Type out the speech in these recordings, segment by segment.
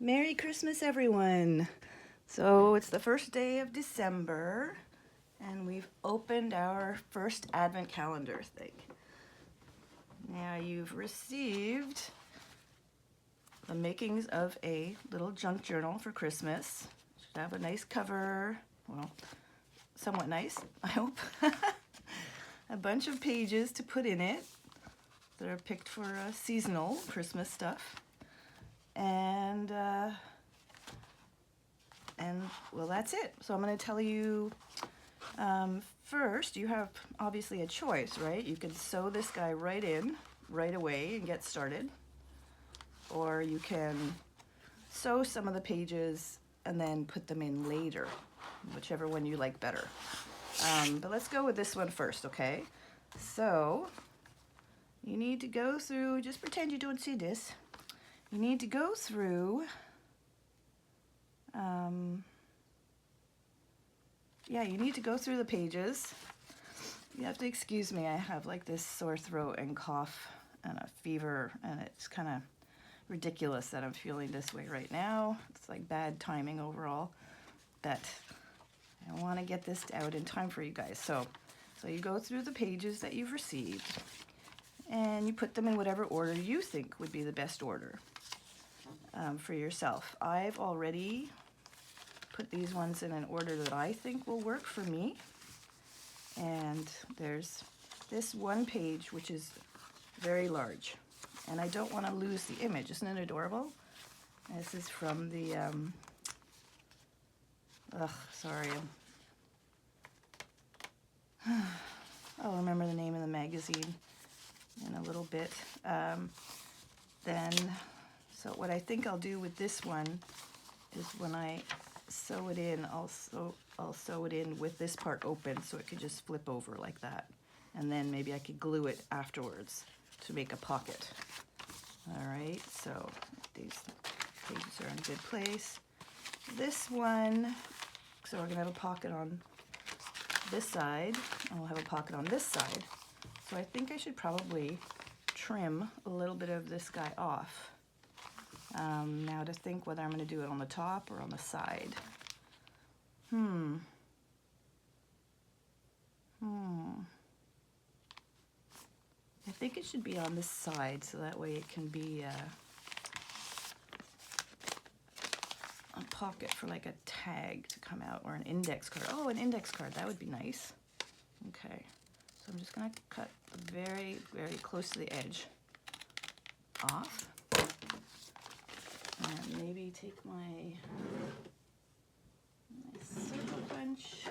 Merry Christmas, everyone. So it's the first day of December, and we've opened our first Advent calendar thing. Now you've received the makings of a little junk journal for Christmas. Should have a nice cover, well, somewhat nice, I hope. A bunch of pages to put in it that are picked for seasonal Christmas stuff. And well, that's it. So I'm going to tell you first, you have obviously a choice, right? You can sew this guy right in right away and get started, or you can sew some of the pages and then put them in later, whichever one you like better. But let's go with this one first, okay? So you need to go through, just pretend you don't see this. You need to go through, you need to go through the pages. You have to excuse me, I have like this sore throat and cough and a fever, and it's kind of ridiculous that I'm feeling this way right now. It's like bad timing overall, but I want to get this out in time for you guys. So you go through the pages that you've received, and you put them in whatever order you think would be the best order for yourself. I've already put these ones in an order that I think will work for me. And there's this one page which is very large, and I don't want to lose the image. Isn't it adorable? This is from the I'll remember the name of the magazine in a little bit. So what I think I'll do with this one is when I sew it in, I'll sew it in with this part open so it could just flip over like that. And then maybe I could glue it afterwards to make a pocket. All right, so these pages are in a good place. This one, so we're gonna have a pocket on this side, and we'll have a pocket on this side. So I think I should probably trim a little bit of this guy off. Now to think whether I'm going to do it on the top or on the side. I think it should be on this side, so that way it can be a pocket for like a tag to come out, or an index card. Oh, an index card, that would be nice. Okay, so I'm just going to cut very, very close to the edge off. And maybe take my circle punch.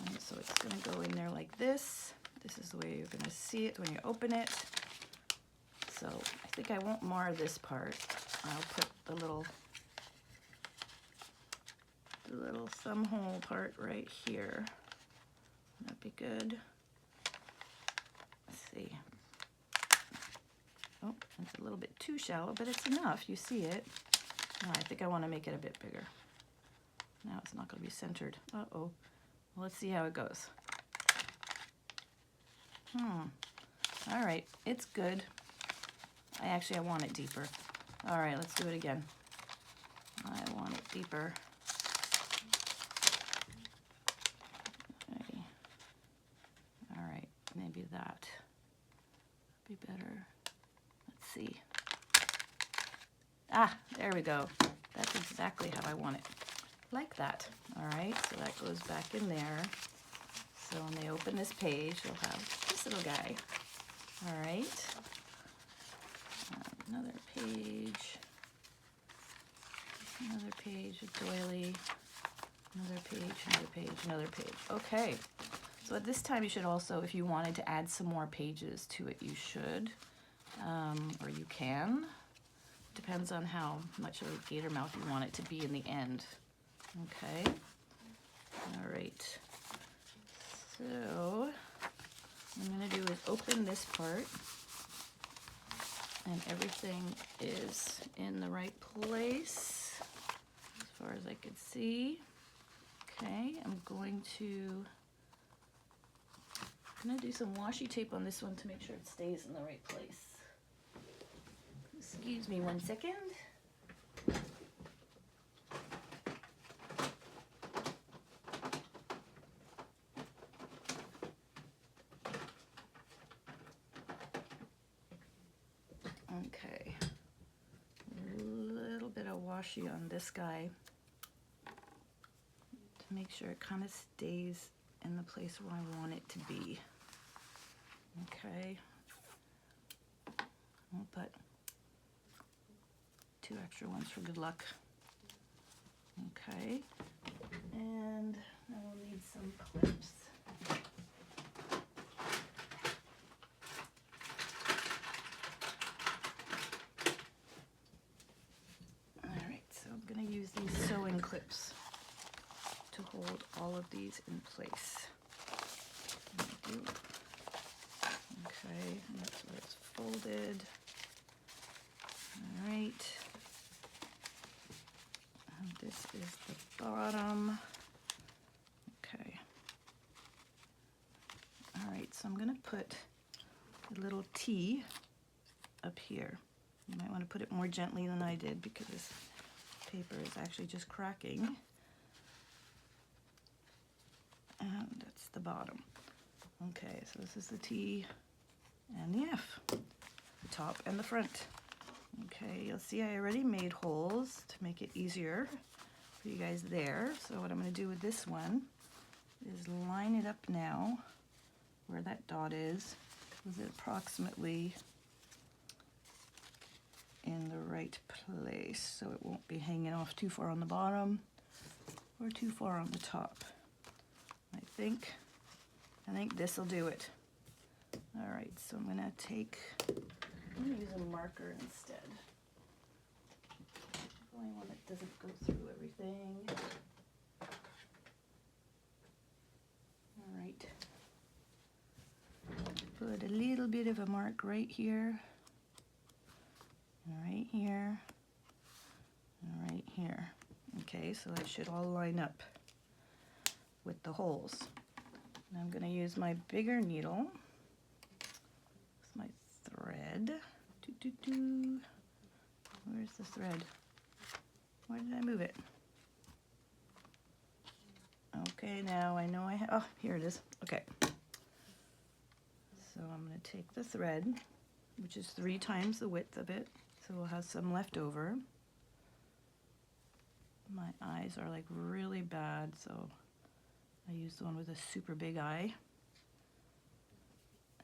And so it's going to go in there like this. This is the way you're going to see it when you open it. So I think I won't mar this part. I'll put the little thumb hole part right here. That'd be good. Let's see. Oh, it's a little bit too shallow, but it's enough. You see it. No, I think I want to make it a bit bigger. Now it's not going to be centered. Uh-oh. Well, let's see how it goes. All right, it's good. I want it deeper. All right, let's do it again. I want it deeper. Okay. All right, maybe that would be better. Let's see. Ah, there we go. That's exactly how I want it. Like that. All right, so that goes back in there. So when they open this page, they'll have this little guy. All right. Another page. Another page of doily. Another page, another page, another page. Okay. So at this time, you should also, if you wanted to add some more pages to it, you should. Or you can. Depends on how much of a gator mouth you want it to be in the end. Okay. All right. So what I'm going to do is open this part, and everything is in the right place as far as I can see. Okay, I'm going to do some washi tape on this one to make sure it stays in the right place. Excuse Excuse me 1 second. Okay, a little bit of washi on this guy to make sure it kind of stays in the place where I want it to be. Okay, I'll put 2 extra ones for good luck. Okay, and I will need some clips. Alright, so I'm going to use these sewing clips to hold all of these in place. Okay, and that's where it's folded. Alright. And this is the bottom. Okay. Alright, so I'm going to put a little T up here. You might want to put it more gently than I did because this paper is actually just cracking. And that's the bottom. Okay, so this is the T and the F, the top and the front. Okay, you'll see I already made holes to make it easier for you guys there. So what I'm going to do with this one is line it up now where that dot is, with it approximately in the right place, so it won't be hanging off too far on the bottom or too far on the top. I think this will do it. All right, so I'm gonna use a marker instead. The only one that doesn't go through everything. All right. Put a little bit of a mark right here, and right here, and right here. Okay, so that should all line up with the holes. And I'm going to use my bigger needle with my thread. Where's the thread? Why did I move it? Okay, now I know I have, oh, here it is. Okay. So I'm going to take the thread, which is 3 times the width of it, so we'll have some left over. My eyes are like really bad, so I use the one with a super big eye.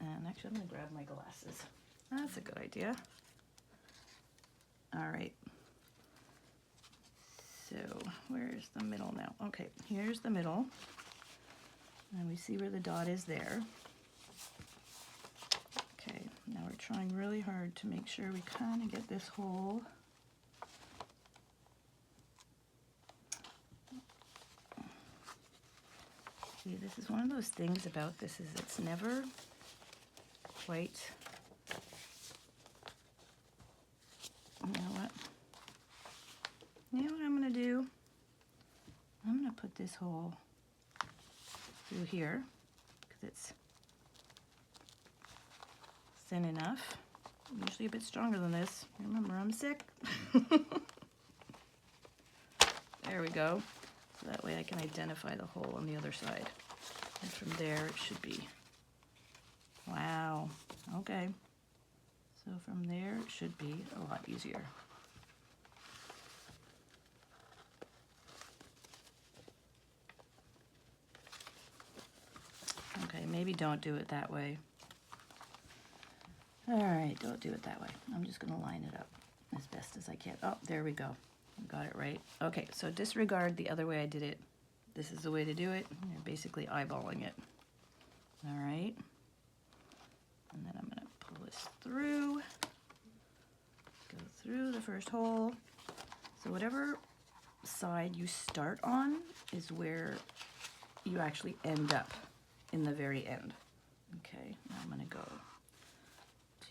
And actually, I'm going to grab my glasses. That's a good idea. All right. So where's the middle now? Okay, here's the middle. And we see where the dot is there. Okay, now we're trying really hard to make sure we kind of get this hole. See, this is one of those things about this is it's never quite, you know what? You know what I'm going to do? I'm going to put this hole through here because it's thin enough. Usually a bit stronger than this. Remember, I'm sick. There we go. So that way I can identify the hole on the other side. And from there it should be. Wow. Okay. So from there it should be a lot easier. Okay, maybe don't do it that way. All right, don't do it that way. I'm just going to line it up as best as I can. Oh, there we go. Got it right. Okay, so disregard the other way I did it. This is the way to do it. You're basically eyeballing it. All right. And then I'm going to pull this through. Go through the first hole. So whatever side you start on is where you actually end up in the very end. Okay, now I'm going to go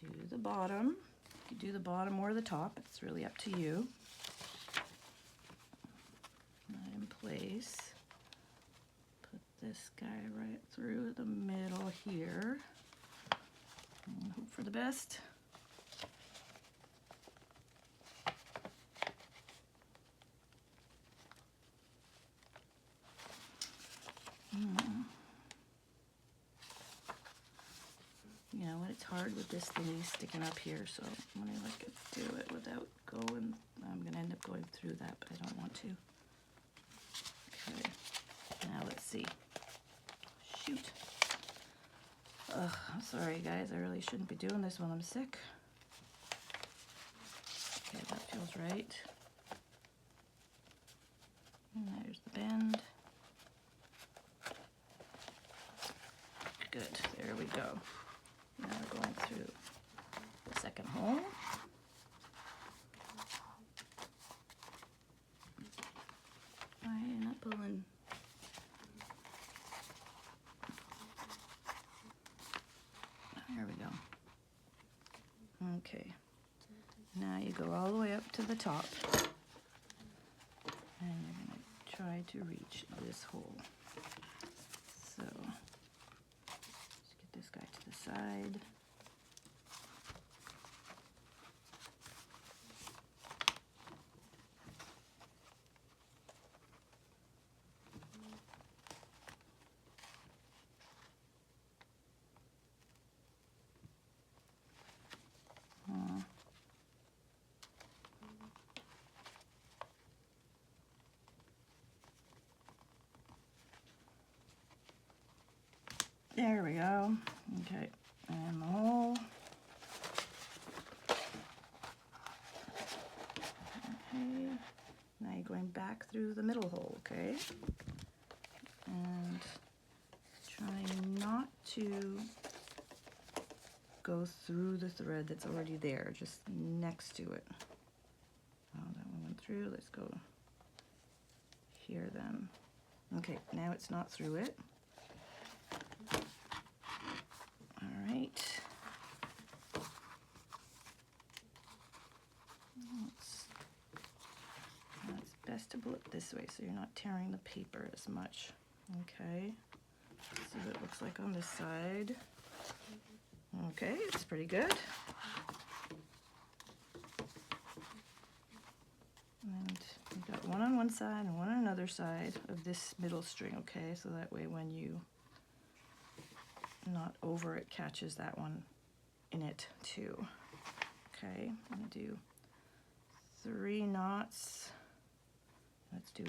to the bottom. You can do the bottom or the top. It's really up to you. That in place. Put this guy right through the middle here. And hope for the best. hard with this thingy sticking up here, so I'm gonna like do it without going. I'm gonna end up going through that, but I don't want to. Okay, now let's see. Shoot. Ugh, I'm sorry guys, I really shouldn't be doing this while I'm sick. Okay, that feels right. And there's the bend. Good, there we go. Now we're going through the second hole. Why are you not pulling? There we go. Okay. Now you go all the way up to the top. And you're going to try to reach this hole. So, let's get this guy to the side. There we go. Okay, and the hole. Okay, now you're going back through the middle hole, okay? And trying not to go through the thread that's already there, just next to it. Oh, that one went through. Let's go here then. Okay, now it's not through it. All right. It's best to pull it this way so you're not tearing the paper as much. Okay. Let's see what it looks like on this side. Okay, it's pretty good. And you've got one on one side and one on another side of this middle string, okay? So that way when you knot over, it catches that one in it too. Okay, I'm gonna do 3 knots. Let's do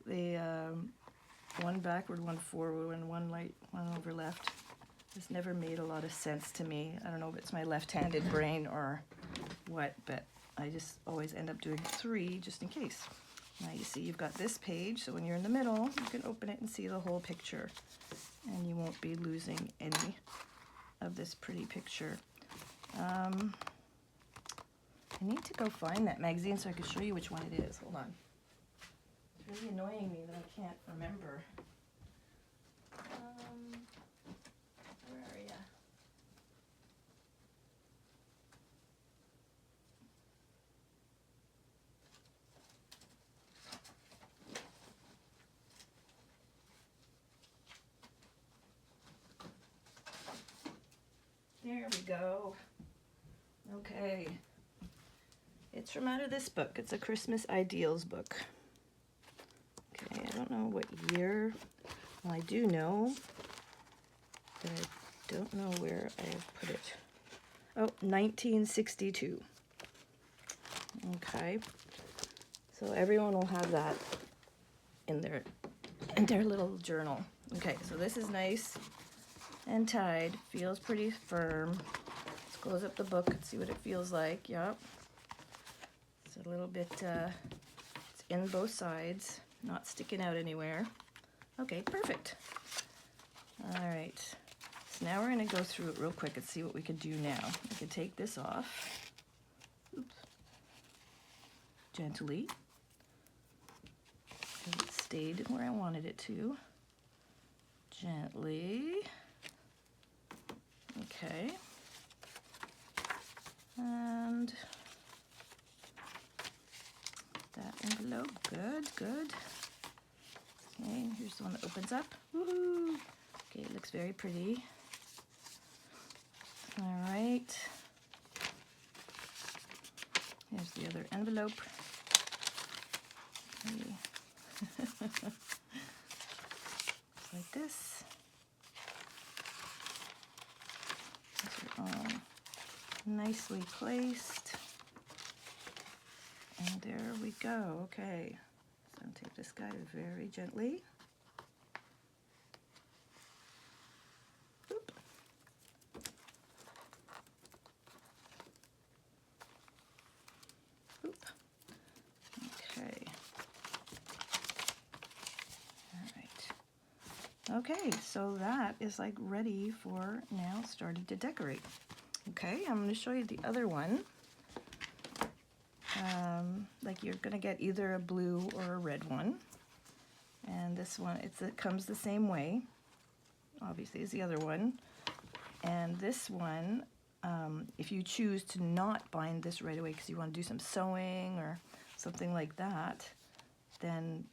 a one backward, one forward, and one right, one over left. This never made a lot of sense to me. I don't know if it's my left-handed brain or what, but I just always end up doing 3 just in case. Now you see you've got this page, so when you're in the middle, you can open it and see the whole picture, and you won't be losing any of this pretty picture. I need to go find that magazine so I can show you which one it is. Hold on. It's really annoying me that I can't remember. Where are ya? There we go. Okay. It's from out of this book. It's a Christmas Ideals book. Okay, I don't know what year. Well, I do know, but I don't know where I have put it. Oh, 1962. Okay. So everyone will have that in their little journal. Okay, so this is nice and tied. Feels pretty firm. Let's close up the book and see what it feels like. Yep. It's a little bit, it's in both sides, not sticking out anywhere. Okay, perfect. All right. So now we're going to go through it real quick and see what we can do now. We can take this off. Oops. Gently. It stayed where I wanted it to. Gently. Okay. And that envelope, good, good. Okay, here's the one that opens up. Woohoo! Okay, it looks very pretty. All right. Here's the other envelope. Okay. Like this. They're all nicely placed. And there we go. Okay, so take this guy very gently. Oop. Oop. Okay. All right. Okay, so that is like ready for now starting to decorate. Okay, I'm going to show you the other one. Like you're going to get either a blue or a red one. And this one, it comes the same way, obviously, as the other one. And this one, if you choose to not bind this right away because you want to do some sewing or something like that, then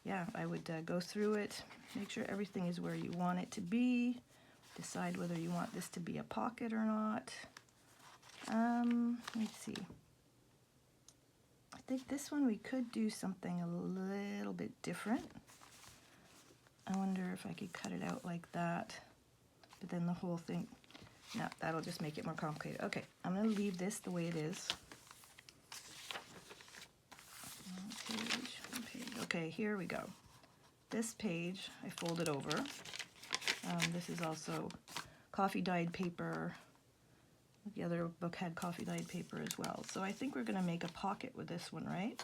yeah, I would go through it, make sure everything is where you want it to be, decide whether you want this to be a pocket or not. Let's see. I think this one we could do something a little bit different. I wonder if I could cut it out like that, but then the whole thing, no, that'll just make it more complicated. Okay, I'm going to leave this the way it is. Page. Okay, here we go. This page, I folded over. This is also coffee dyed paper. The other book had coffee dyed paper as well. So I think we're going to make a pocket with this one, right?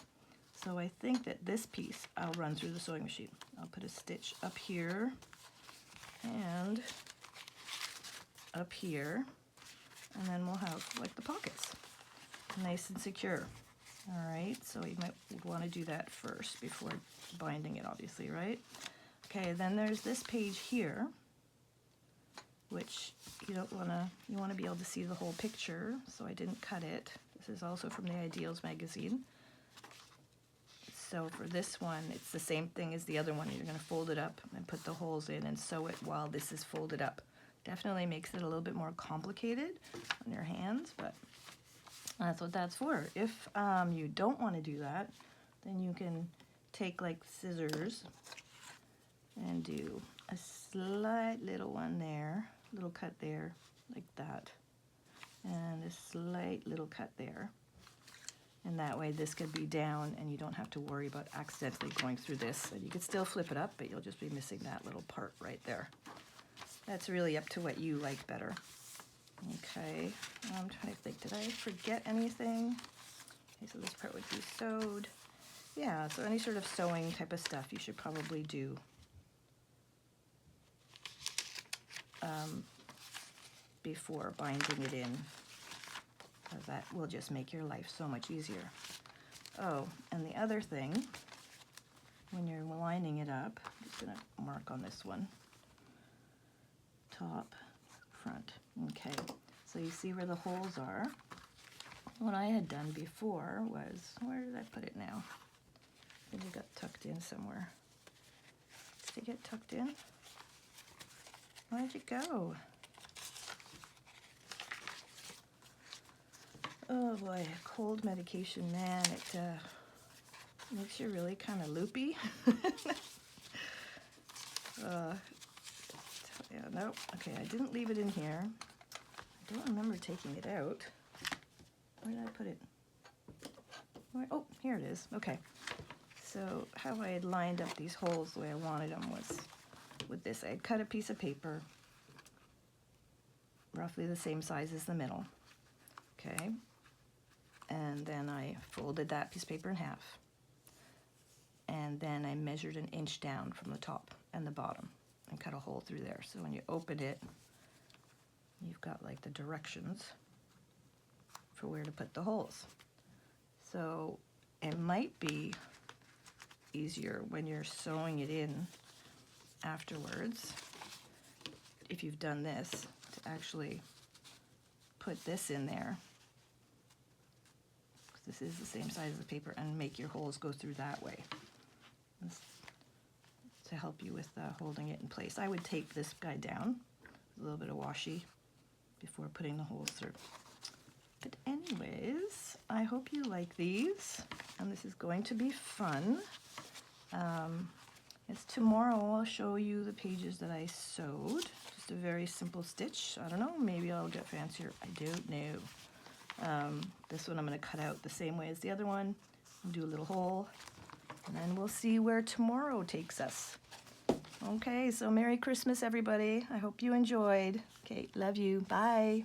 So I think that this piece I'll run through the sewing machine. I'll put a stitch up here and up here, and then we'll have like the pockets, nice and secure. All right, so you might want to do that first before binding it, obviously, right? Okay, then there's this page here, which you want to be able to see the whole picture, so I didn't cut it. This is also from the Ideals magazine. So for this one, it's the same thing as the other one. You're going to fold it up and put the holes in and sew it while this is folded up. Definitely makes it a little bit more complicated on your hands, but that's what that's for. If you don't want to do that, then you can take like scissors and do a slight little one there, little cut there, like that, and a slight little cut there. And that way this could be down and you don't have to worry about accidentally going through this. And you could still flip it up, but you'll just be missing that little part right there. That's really up to what you like better. Okay, I'm trying to think, did I forget anything? Okay, so this part would be sewed. Yeah, so any sort of sewing type of stuff you should probably do before binding it in. That will just make your life so much easier. Oh, and the other thing, when you're lining it up, I'm just going to mark on this one. Top, front. Okay, so you see where the holes are. What I had done before was, where did I put it now? I think it got tucked in somewhere. Did it get tucked in? Where did it go? Oh boy, cold medication, man, it makes you really kind of loopy. Yeah, no, okay, I didn't leave it in here. I don't remember taking it out. Where did I put it? Oh, here it is. Okay, so how I had lined up these holes the way I wanted them was with this. I had cut a piece of paper, roughly the same size as the middle. Okay. And then I folded that piece of paper in half. And then I measured an inch down from the top and the bottom and cut a hole through there. So when you open it, you've got like the directions for where to put the holes. So it might be easier when you're sewing it in afterwards, if you've done this, to actually put this in there. This is the same size as the paper, and make your holes go through that way. This, to help you with holding it in place. I would tape this guy down, a little bit of washi, before putting the holes through. But anyways, I hope you like these, and this is going to be fun. It's tomorrow I'll show you the pages that I sewed. Just a very simple stitch. I don't know, maybe I'll get fancier. I don't know. This one I'm going to cut out the same way as the other one. Do a little hole. And then we'll see where tomorrow takes us. Okay, so Merry Christmas, everybody. I hope you enjoyed. Okay, love you. Bye.